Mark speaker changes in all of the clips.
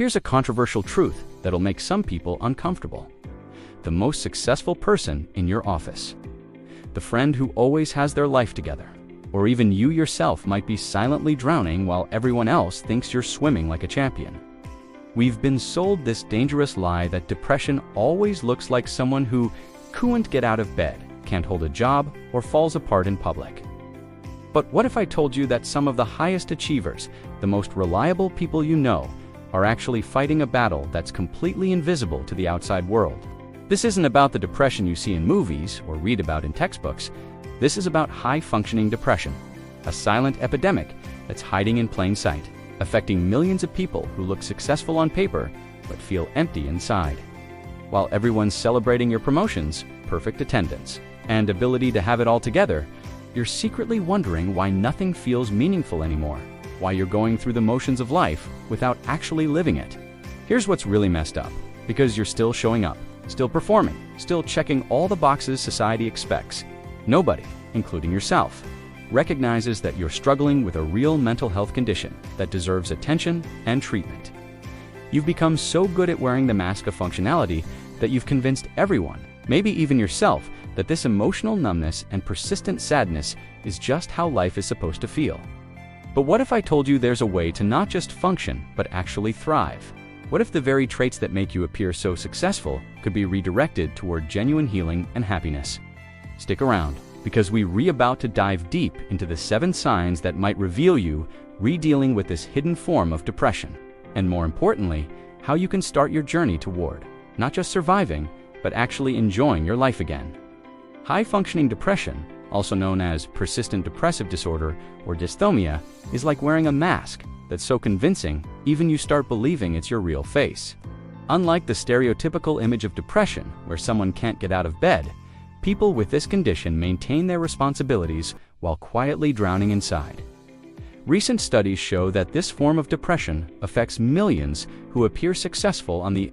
Speaker 1: Here's a controversial truth that'll make some people uncomfortable. The most successful person in your office. The friend who always has their life together. Or even you yourself might be silently drowning while everyone else thinks you're swimming like a champion. We've been sold this dangerous lie that depression always looks like someone who couldn't get out of bed, can't hold a job, or falls apart in public. But what if I told you that some of the highest achievers, the most reliable people you know, are actually fighting a battle that's completely invisible to the outside world? This isn't about the depression you see in movies or read about in textbooks. This is about high-functioning depression, a silent epidemic that's hiding in plain sight, affecting millions of people who look successful on paper but feel empty inside. While everyone's celebrating your promotions, perfect attendance, and ability to have it all together, you're secretly wondering why nothing feels meaningful anymore, why you're going through the motions of life without actually living it. Here's what's really messed up. Because you're still showing up, still performing, still checking all the boxes society expects, nobody, including yourself, recognizes that you're struggling with a real mental health condition that deserves attention and treatment. You've become so good at wearing the mask of functionality that you've convinced everyone, maybe even yourself, that this emotional numbness and persistent sadness is just how life is supposed to feel. But what if I told you there's a way to not just function, but actually thrive? What if the very traits that make you appear so successful could be redirected toward genuine healing and happiness? Stick around, because we're about to dive deep into the 7 signs that might reveal you re-dealing with this hidden form of depression, and more importantly, how you can start your journey toward not just surviving, but actually enjoying your life again. High-functioning depression, also known as persistent depressive disorder or dysthymia, is like wearing a mask that's so convincing even you start believing it's your real face. Unlike the stereotypical image of depression where someone can't get out of bed, people with this condition maintain their responsibilities while quietly drowning inside. Recent studies show that this form of depression affects millions who appear successful on the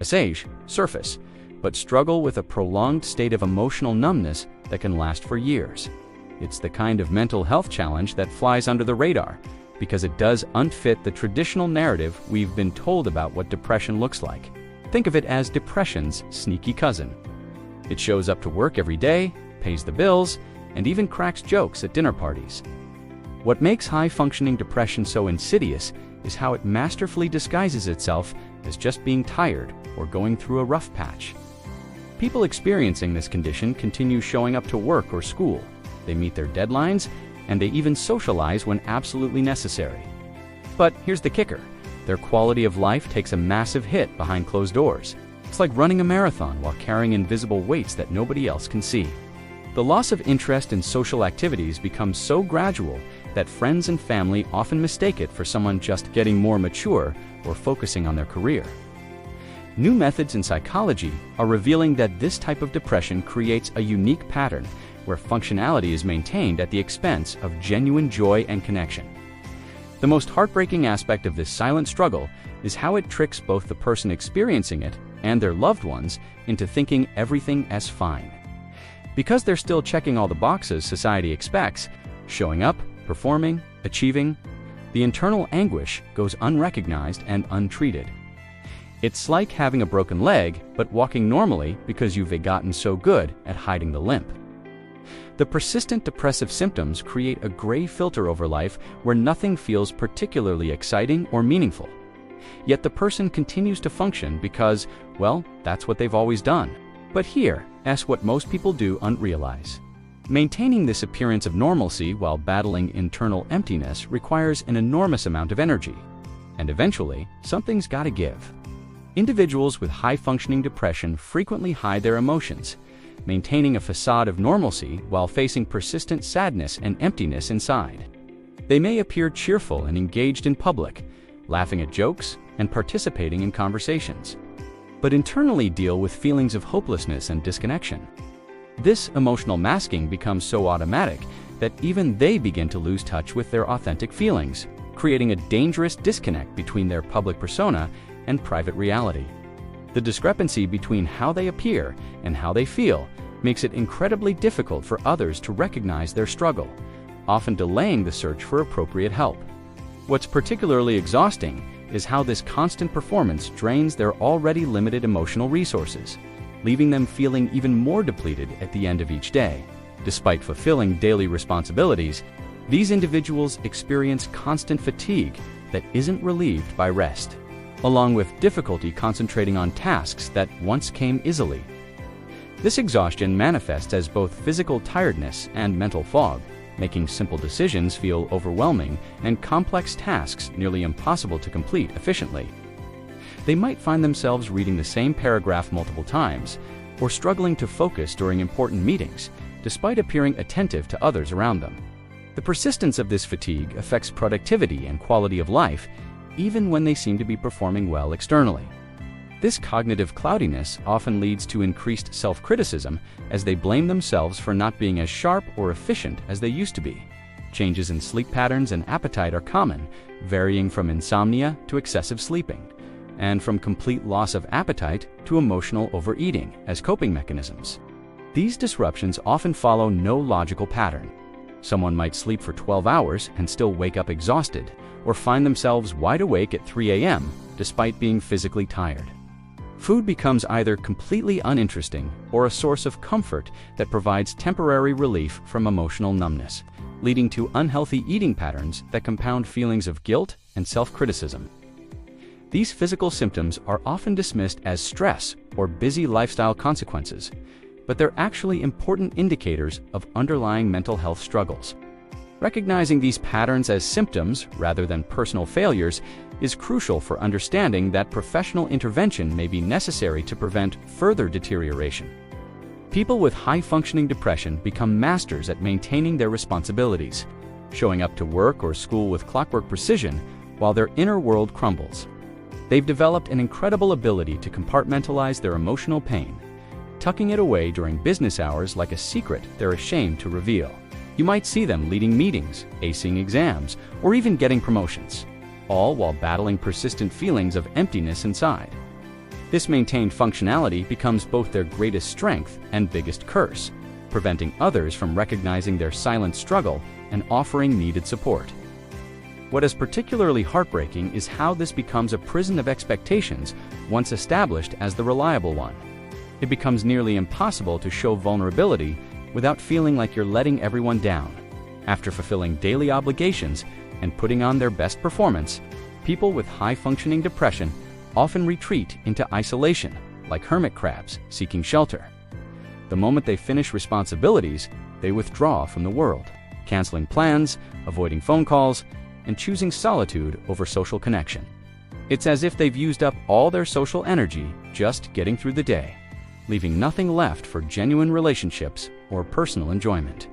Speaker 1: surface, but struggle with a prolonged state of emotional numbness that can last for years. It's the kind of mental health challenge that flies under the radar because it does unfit the traditional narrative we've been told about what depression looks like. Think of it as depression's sneaky cousin. It shows up to work every day, pays the bills, and even cracks jokes at dinner parties. What makes high-functioning depression so insidious is how it masterfully disguises itself as just being tired or going through a rough patch. People experiencing this condition continue showing up to work or school. They meet their deadlines, and they even socialize when absolutely necessary. But here's the kicker. Their quality of life takes a massive hit behind closed doors. It's like running a marathon while carrying invisible weights that nobody else can see. The loss of interest in social activities becomes so gradual that friends and family often mistake it for someone just getting more mature or focusing on their career. New methods in psychology are revealing that this type of depression creates a unique pattern where functionality is maintained at the expense of genuine joy and connection. The most heartbreaking aspect of this silent struggle is how it tricks both the person experiencing it and their loved ones into thinking everything is fine. Because they're still checking all the boxes society expects, showing up, performing, achieving, the internal anguish goes unrecognized and untreated. It's like having a broken leg, but walking normally because you've gotten so good at hiding the limp. The persistent depressive symptoms create a gray filter over life where nothing feels particularly exciting or meaningful. Yet the person continues to function because, well, that's what they've always done. But here, ask what most people do unrealize. Maintaining this appearance of normalcy while battling internal emptiness requires an enormous amount of energy. And eventually, something's gotta give. Individuals with high-functioning depression frequently hide their emotions, maintaining a facade of normalcy while facing persistent sadness and emptiness inside. They may appear cheerful and engaged in public, laughing at jokes and participating in conversations, but internally deal with feelings of hopelessness and disconnection. This emotional masking becomes so automatic that even they begin to lose touch with their authentic feelings, creating a dangerous disconnect between their public persona and private reality. The discrepancy between how they appear and how they feel makes it incredibly difficult for others to recognize their struggle, often delaying the search for appropriate help. What's particularly exhausting is how this constant performance drains their already limited emotional resources, leaving them feeling even more depleted at the end of each day. Despite fulfilling daily responsibilities, these individuals experience constant fatigue that isn't relieved by rest, along with difficulty concentrating on tasks that once came easily. This exhaustion manifests as both physical tiredness and mental fog, making simple decisions feel overwhelming and complex tasks nearly impossible to complete efficiently. They might find themselves reading the same paragraph multiple times, or struggling to focus during important meetings, despite appearing attentive to others around them. The persistence of this fatigue affects productivity and quality of life, even when they seem to be performing well externally. This cognitive cloudiness often leads to increased self-criticism as they blame themselves for not being as sharp or efficient as they used to be. Changes in sleep patterns and appetite are common, varying from insomnia to excessive sleeping, and from complete loss of appetite to emotional overeating as coping mechanisms. These disruptions often follow no logical pattern. Someone might sleep for 12 hours and still wake up exhausted, or find themselves wide awake at 3 a.m. despite being physically tired. Food becomes either completely uninteresting or a source of comfort that provides temporary relief from emotional numbness, leading to unhealthy eating patterns that compound feelings of guilt and self-criticism. These physical symptoms are often dismissed as stress or busy lifestyle consequences, but they're actually important indicators of underlying mental health struggles. Recognizing these patterns as symptoms rather than personal failures is crucial for understanding that professional intervention may be necessary to prevent further deterioration. People with high-functioning depression become masters at maintaining their responsibilities, showing up to work or school with clockwork precision while their inner world crumbles. They've developed an incredible ability to compartmentalize their emotional pain, tucking it away during business hours like a secret they're ashamed to reveal. You might see them leading meetings, acing exams, or even getting promotions, all while battling persistent feelings of emptiness inside. This maintained functionality becomes both their greatest strength and biggest curse, preventing others from recognizing their silent struggle and offering needed support. What is particularly heartbreaking is how this becomes a prison of expectations once established as the reliable one. It becomes nearly impossible to show vulnerability without feeling like you're letting everyone down. After fulfilling daily obligations and putting on their best performance, people with high-functioning depression often retreat into isolation, like hermit crabs seeking shelter. The moment they finish responsibilities, they withdraw from the world, canceling plans, avoiding phone calls, and choosing solitude over social connection. It's as if they've used up all their social energy just getting through the day, leaving nothing left for genuine relationships or personal enjoyment.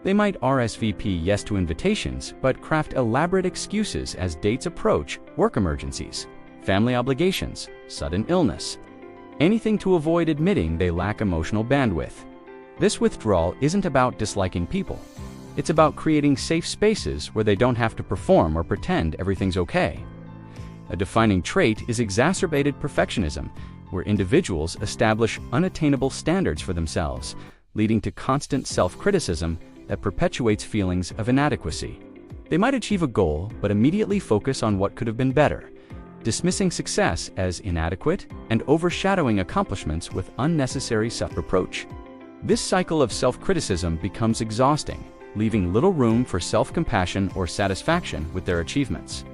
Speaker 1: They might RSVP yes to invitations, but craft elaborate excuses as dates approach, work emergencies, family obligations, sudden illness, anything to avoid admitting they lack emotional bandwidth. This withdrawal isn't about disliking people. It's about creating safe spaces where they don't have to perform or pretend everything's okay. A defining trait is exacerbated perfectionism, where individuals establish unattainable standards for themselves, leading to constant self-criticism that perpetuates feelings of inadequacy. They might achieve a goal, but immediately focus on what could have been better, dismissing success as inadequate and overshadowing accomplishments with unnecessary self-reproach. This cycle of self-criticism becomes exhausting, leaving little room for self-compassion or satisfaction with their achievements.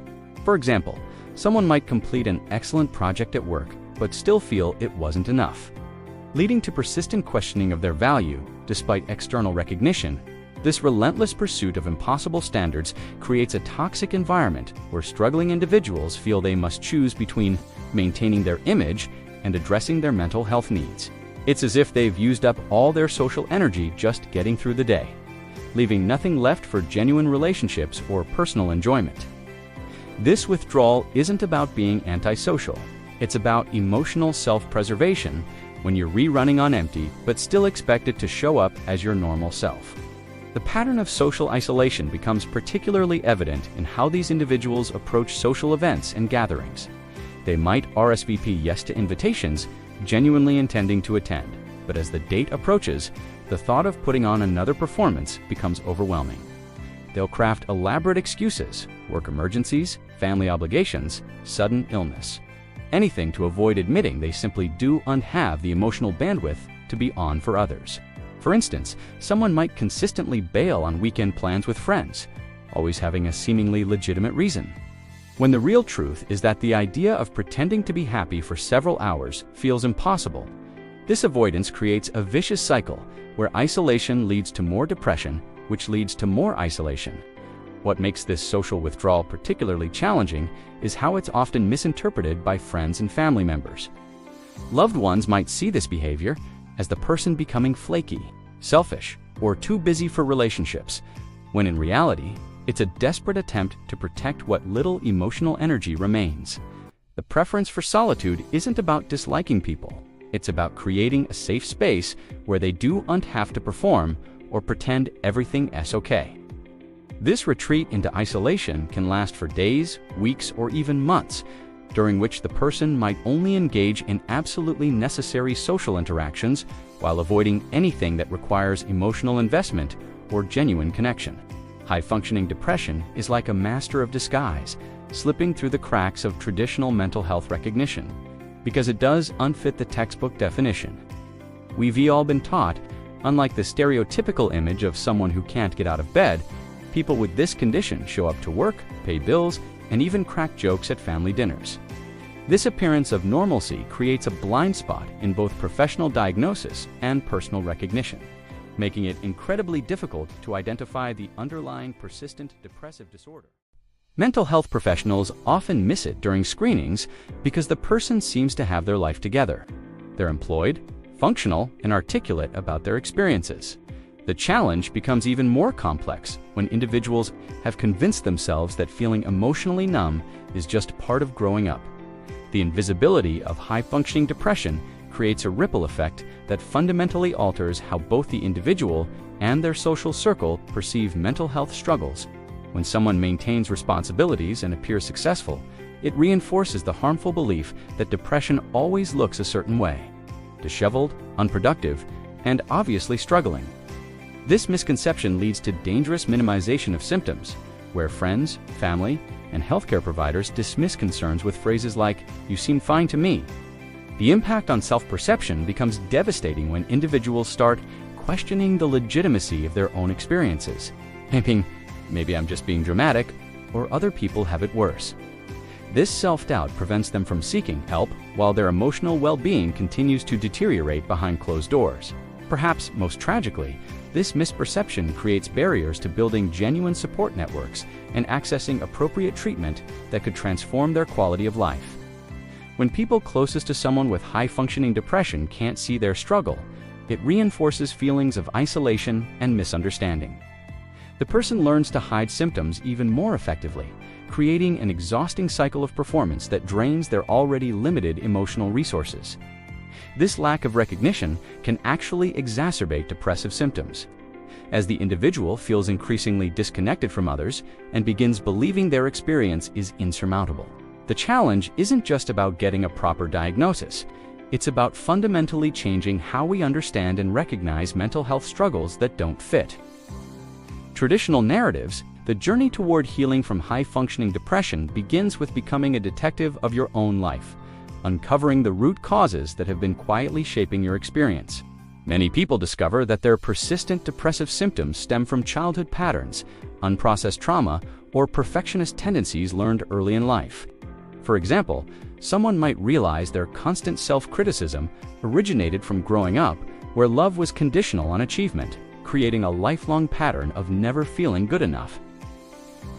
Speaker 1: For example, someone might complete an excellent project at work, but still feel it wasn't enough, leading to persistent questioning of their value despite external recognition. This relentless pursuit of impossible standards creates a toxic environment where struggling individuals feel they must choose between maintaining their image and addressing their mental health needs. It's as if they've used up all their social energy just getting through the day, leaving nothing left for genuine relationships or personal enjoyment. This withdrawal isn't about being antisocial. It's about emotional self-preservation when you're rerunning on empty but still expected to show up as your normal self. The pattern of social isolation becomes particularly evident in how these individuals approach social events and gatherings. They might RSVP yes to invitations, genuinely intending to attend, but as the date approaches, the thought of putting on another performance becomes overwhelming. They'll craft elaborate excuses, work emergencies, family obligations, sudden illness. Anything to avoid admitting they simply don't have the emotional bandwidth to be on for others. For instance, someone might consistently bail on weekend plans with friends, always having a seemingly legitimate reason, when the real truth is that the idea of pretending to be happy for several hours feels impossible. This avoidance creates a vicious cycle where isolation leads to more depression, which leads to more isolation. What makes this social withdrawal particularly challenging is how it's often misinterpreted by friends and family members. Loved ones might see this behavior as the person becoming flaky, selfish, or too busy for relationships, when in reality, it's a desperate attempt to protect what little emotional energy remains. The preference for solitude isn't about disliking people. It's about creating a safe space where they don't have to perform or pretend everything is okay. This retreat into isolation can last for days, weeks, or even months, during which the person might only engage in absolutely necessary social interactions while avoiding anything that requires emotional investment or genuine connection. High-functioning depression is like a master of disguise, slipping through the cracks of traditional mental health recognition, because it does unfit the textbook definition. We've all been taught, unlike the stereotypical image of someone who can't get out of bed, people with this condition show up to work, pay bills, and even crack jokes at family dinners. This appearance of normalcy creates a blind spot in both professional diagnosis and personal recognition, making it incredibly difficult to identify the underlying persistent depressive disorder. Mental health professionals often miss it during screenings because the person seems to have their life together. They're employed, functional, and articulate about their experiences. The challenge becomes even more complex when individuals have convinced themselves that feeling emotionally numb is just part of growing up. The invisibility of high-functioning depression creates a ripple effect that fundamentally alters how both the individual and their social circle perceive mental health struggles. When someone maintains responsibilities and appears successful, it reinforces the harmful belief that depression always looks a certain way: disheveled, unproductive, and obviously struggling. This misconception leads to dangerous minimization of symptoms, where friends, family, and healthcare providers dismiss concerns with phrases like, "You seem fine to me." The impact on self-perception becomes devastating when individuals start questioning the legitimacy of their own experiences, thinking, "Maybe I'm just being dramatic," or "other people have it worse." This self-doubt prevents them from seeking help while their emotional well-being continues to deteriorate behind closed doors. Perhaps most tragically, this misperception creates barriers to building genuine support networks and accessing appropriate treatment that could transform their quality of life. When people closest to someone with high-functioning depression can't see their struggle, it reinforces feelings of isolation and misunderstanding. The person learns to hide symptoms even more effectively, creating an exhausting cycle of performance that drains their already limited emotional resources. This lack of recognition can actually exacerbate depressive symptoms, as the individual feels increasingly disconnected from others and begins believing their experience is insurmountable. The challenge isn't just about getting a proper diagnosis. It's about fundamentally changing how we understand and recognize mental health struggles that don't fit traditional narratives. The journey toward healing from high-functioning depression begins with becoming a detective of your own life, uncovering the root causes that have been quietly shaping your experience. Many people discover that their persistent depressive symptoms stem from childhood patterns, unprocessed trauma, or perfectionist tendencies learned early in life. For example, someone might realize their constant self-criticism originated from growing up where love was conditional on achievement, creating a lifelong pattern of never feeling good enough.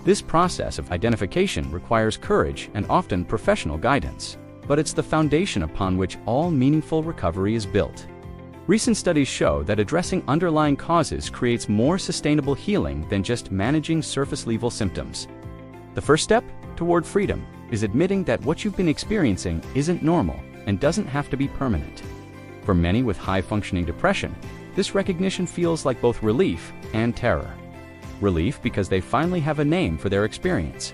Speaker 1: This process of identification requires courage and often professional guidance, but it's the foundation upon which all meaningful recovery is built. Recent studies show that addressing underlying causes creates more sustainable healing than just managing surface-level symptoms. The first step toward freedom is admitting that what you've been experiencing isn't normal and doesn't have to be permanent. For many with high-functioning depression, this recognition feels like both relief and terror. Relief because they finally have a name for their experience.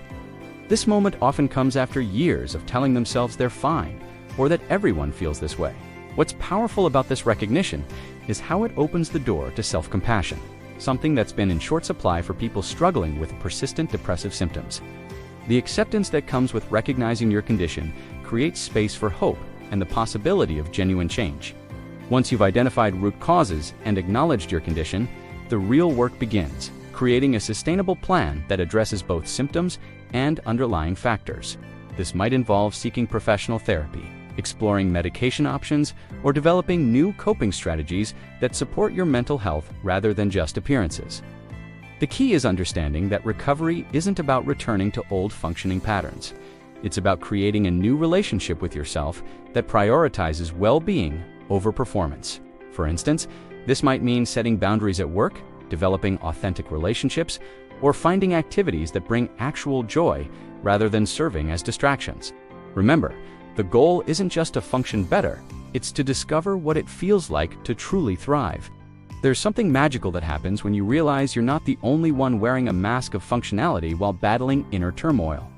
Speaker 1: This moment often comes after years of telling themselves they're fine, or that everyone feels this way. What's powerful about this recognition is how it opens the door to self-compassion, something that's been in short supply for people struggling with persistent depressive symptoms. The acceptance that comes with recognizing your condition creates space for hope and the possibility of genuine change. Once you've identified root causes and acknowledged your condition, the real work begins, creating a sustainable plan that addresses both symptoms and underlying factors. This might involve seeking professional therapy, exploring medication options, or developing new coping strategies that support your mental health rather than just appearances. The key is understanding that recovery isn't about returning to old functioning patterns. It's about creating a new relationship with yourself that prioritizes well-being over performance. For instance, this might mean setting boundaries at work, developing authentic relationships, or finding activities that bring actual joy rather than serving as distractions. Remember, the goal isn't just to function better, it's to discover what it feels like to truly thrive. There's something magical that happens when you realize you're not the only one wearing a mask of functionality while battling inner turmoil.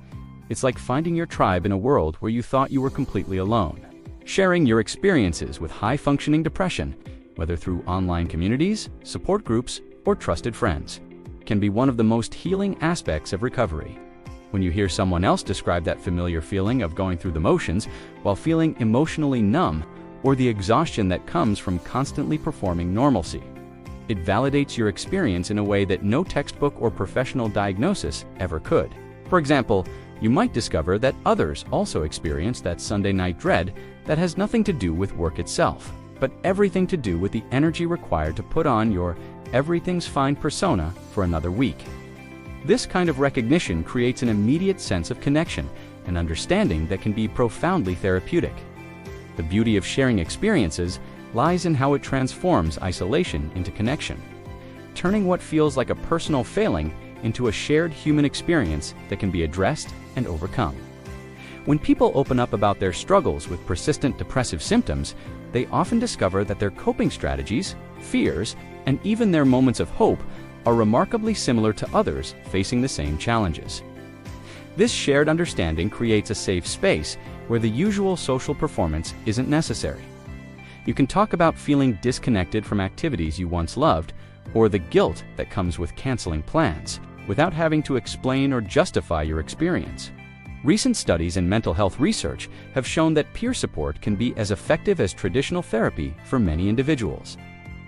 Speaker 1: It's like finding your tribe in a world where you thought you were completely alone. Sharing your experiences with high-functioning depression, whether through online communities, support groups, or trusted friends, can be one of the most healing aspects of recovery. When you hear someone else describe that familiar feeling of going through the motions while feeling emotionally numb, or the exhaustion that comes from constantly performing normalcy, it validates your experience in a way that no textbook or professional diagnosis ever could. For example, you might discover that others also experience that Sunday night dread that has nothing to do with work itself, but everything to do with the energy required to put on your everything's fine persona for another week. This kind of recognition creates an immediate sense of connection and understanding that can be profoundly therapeutic. The beauty of sharing experiences lies in how it transforms isolation into connection, turning what feels like a personal failing into a shared human experience that can be addressed and overcome. When people open up about their struggles with persistent depressive symptoms, they often discover that their coping strategies, fears, and even their moments of hope are remarkably similar to others facing the same challenges. This shared understanding creates a safe space where the usual social performance isn't necessary. You can talk about feeling disconnected from activities you once loved, or the guilt that comes with canceling plans, without having to explain or justify your experience. Recent studies in mental health research have shown that peer support can be as effective as traditional therapy for many individuals,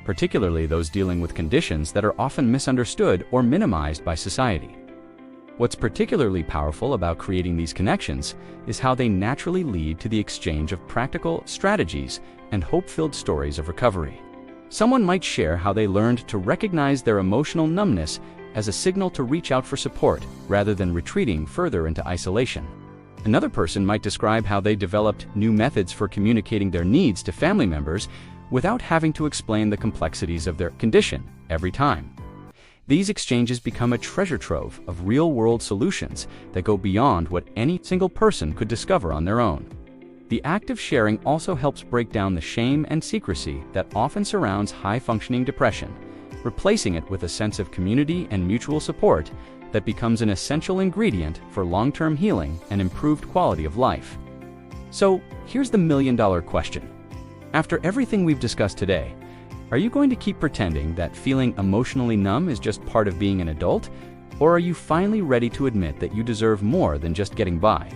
Speaker 1: particularly those dealing with conditions that are often misunderstood or minimized by society. What's particularly powerful about creating these connections is how they naturally lead to the exchange of practical strategies and hope-filled stories of recovery. Someone might share how they learned to recognize their emotional numbness as a signal to reach out for support rather than retreating further into isolation. Another person might describe how they developed new methods for communicating their needs to family members without having to explain the complexities of their condition every time. These exchanges become a treasure trove of real-world solutions that go beyond what any single person could discover on their own. The act of sharing also helps break down the shame and secrecy that often surrounds high-functioning depression, replacing it with a sense of community and mutual support that becomes an essential ingredient for long-term healing and improved quality of life. So, here's the million-dollar question. After everything we've discussed today, are you going to keep pretending that feeling emotionally numb is just part of being an adult? Or are you finally ready to admit that you deserve more than just getting by?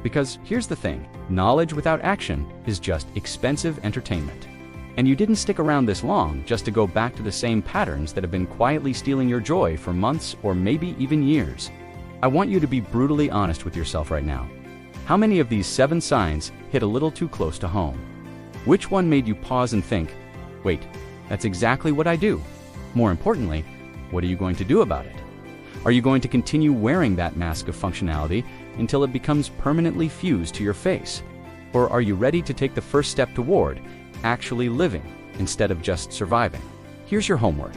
Speaker 1: Because here's the thing, knowledge without action is just expensive entertainment. And you didn't stick around this long just to go back to the same patterns that have been quietly stealing your joy for months or maybe even years. I want you to be brutally honest with yourself right now. How many of these 7 signs hit a little too close to home? Which one made you pause and think, wait, that's exactly what I do? More importantly, what are you going to do about it? Are you going to continue wearing that mask of functionality until it becomes permanently fused to your face? Or are you ready to take the first step toward actually living instead of just surviving? Here's your homework.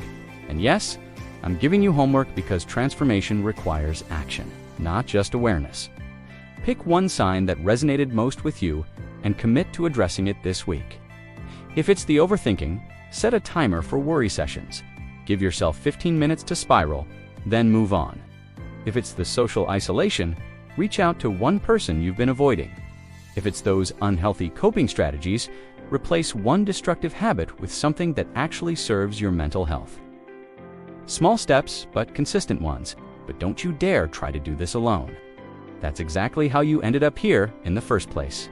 Speaker 1: And yes, I'm giving you homework because transformation requires action, not just awareness. Pick one sign that resonated most with you and commit to addressing it this week. If it's the overthinking, set a timer for worry sessions. Give yourself 15 minutes to spiral, then move on. If it's the social isolation, reach out to one person you've been avoiding. If it's those unhealthy coping strategies, replace one destructive habit with something that actually serves your mental health. Small steps, but consistent ones. But don't you dare try to do this alone. That's exactly how you ended up here in the first place.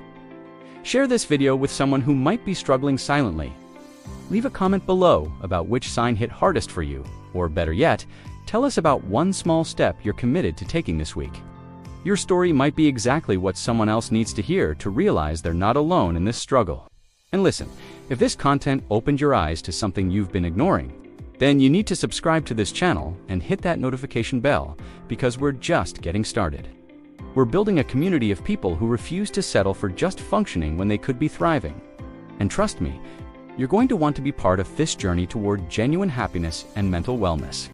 Speaker 1: Share this video with someone who might be struggling silently. Leave a comment below about which sign hit hardest for you, or better yet, tell us about one small step you're committed to taking this week. Your story might be exactly what someone else needs to hear to realize they're not alone in this struggle. And listen, if this content opened your eyes to something you've been ignoring, then you need to subscribe to this channel and hit that notification bell, because we're just getting started. We're building a community of people who refuse to settle for just functioning when they could be thriving. And trust me, you're going to want to be part of this journey toward genuine happiness and mental wellness.